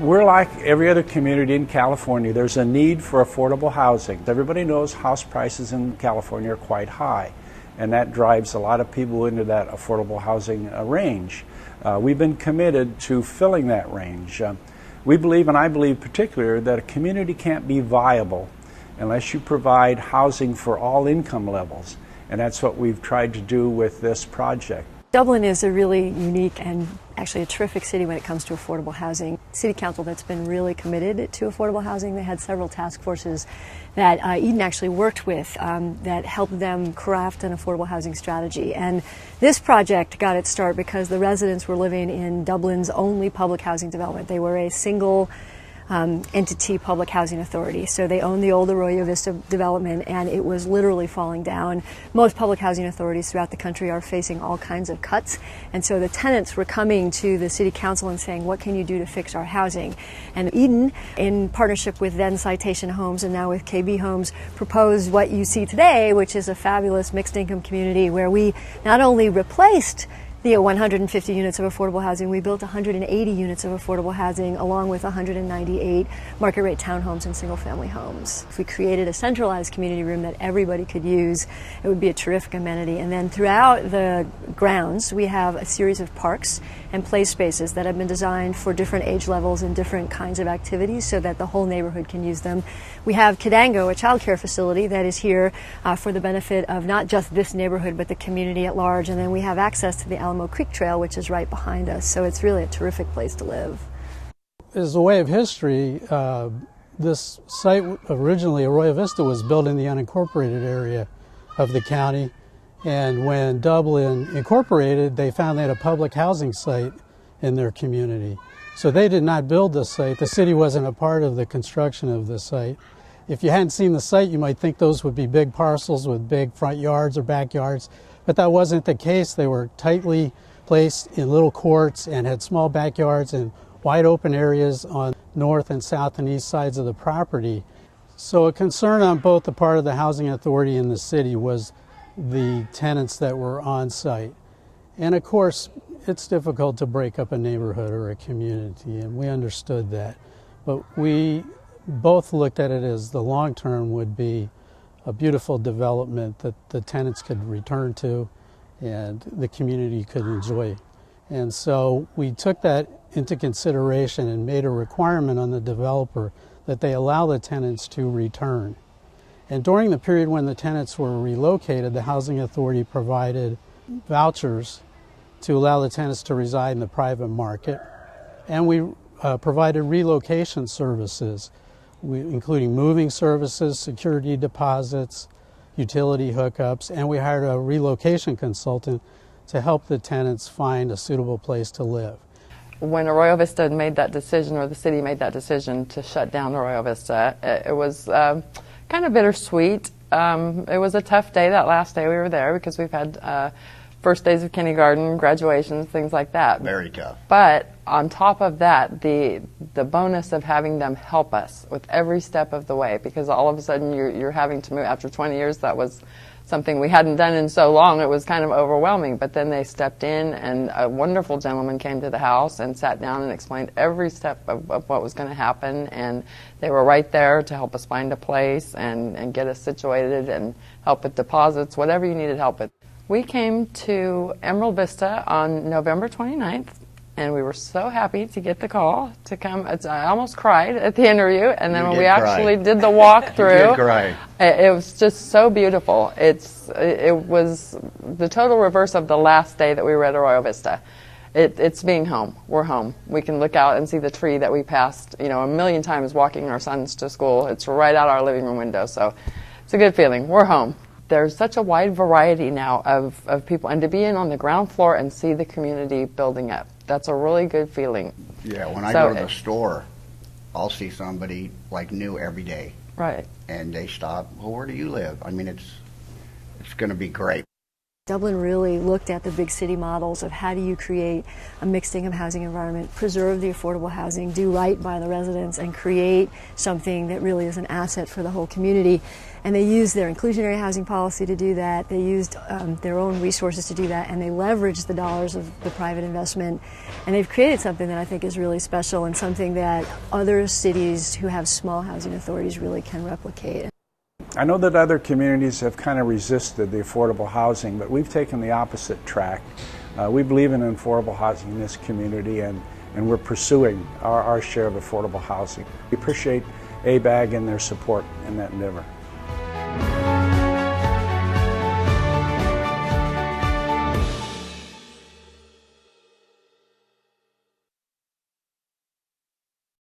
We're like every other community in California. There's a need for affordable housing. Everybody knows house prices in California are quite high, and that drives a lot of people into that affordable housing range. We've been committed to filling that range. We believe, and I believe particularly, that a community can't be viable unless you provide housing for all income levels, and that's what we've tried to do with this project. Dublin is a really unique and actually a terrific city when it comes to affordable housing. City Council that's been really committed to affordable housing. They had several task forces that Eden actually worked with that helped them craft an affordable housing strategy. And this project got its start because the residents were living in Dublin's only public housing development. They were a single entity public housing authority. So they owned the old Arroyo Vista development, and it was literally falling down. Most public housing authorities throughout the country are facing all kinds of cuts, and so the tenants were coming to the city council and saying, what can you do to fix our housing? And Eden, in partnership with then Citation Homes and now with KB Homes, proposed what you see today, which is a fabulous mixed income community where we not only replaced the 150 units of affordable housing, we built 180 units of affordable housing along with 198 market rate townhomes and single family homes. If we created a centralized community room that everybody could use, it would be a terrific amenity. And then throughout the grounds, we have a series of parks and play spaces that have been designed for different age levels and different kinds of activities so that the whole neighborhood can use them. We have Kidango, a childcare facility that is here for the benefit of not just this neighborhood but the community at large. And then we have access to the Alamo Creek trail, which is right behind us. So it's really a terrific place to live. As a way of history, this site, originally Arroyo Vista, was built in the unincorporated area of the county. And when Dublin incorporated, they found they had a public housing site in their community. So they did not build the site. The city wasn't a part of the construction of the site. If you hadn't seen the site, you might think those would be big parcels with big front yards or backyards, but that wasn't the case. They were tightly placed in little courts and had small backyards and wide open areas on north and south and east sides of the property. So a concern on both the part of the housing authority and the city was the tenants that were on site. And of course, it's difficult to break up a neighborhood or a community, and we understood that. But we both looked at it as the long term would be a beautiful development that the tenants could return to and the community could enjoy. And so we took that into consideration and made a requirement on the developer that they allow the tenants to return. And during the period when the tenants were relocated, the housing authority provided vouchers to allow the tenants to reside in the private market. And we provided relocation services, including moving services, security deposits, utility hookups, and we hired a relocation consultant to help the tenants find a suitable place to live. When Arroyo Vista made that decision, or the city made that decision to shut down Arroyo Vista, it was kind of bittersweet. It was a tough day, that last day we were there, because we've had first days of kindergarten, graduations, things like that. Very tough. But on top of that, the bonus of having them help us with every step of the way, because all of a sudden you're having to move. After 20 years, that was something we hadn't done in so long. It was kind of overwhelming. But then they stepped in, and a wonderful gentleman came to the house and sat down and explained every step of what was going to happen. And they were right there to help us find a place and get us situated and help with deposits, whatever you needed help with. We came to Emerald Vista on November 29th, and we were so happy to get the call to come. I almost cried at the interview, and then when we actually did the walkthrough, it was just so beautiful. It was the total reverse of the last day that we were at Arroyo Vista. It's being home. We're home. We can look out and see the tree that we passed, a million times walking our sons to school. It's right out our living room window, so it's a good feeling. We're home. There's such a wide variety now of people, and to be in on the ground floor and see the community building up, that's a really good feeling. Yeah, when I go to the store, I'll see somebody like new every day. Right. And they stop, well, where do you live? I mean, it's going to be great. Dublin really looked at the big city models of how do you create a mixed income housing environment, preserve the affordable housing, do right by the residents, and create something that really is an asset for the whole community. And they used their inclusionary housing policy to do that. They used their own resources to do that, and they leveraged the dollars of the private investment. And they've created something that I think is really special and something that other cities who have small housing authorities really can replicate. I know that other communities have kind of resisted the affordable housing, but we've taken the opposite track. We believe in affordable housing in this community, and we're pursuing our share of affordable housing. We appreciate ABAG and their support in that endeavor.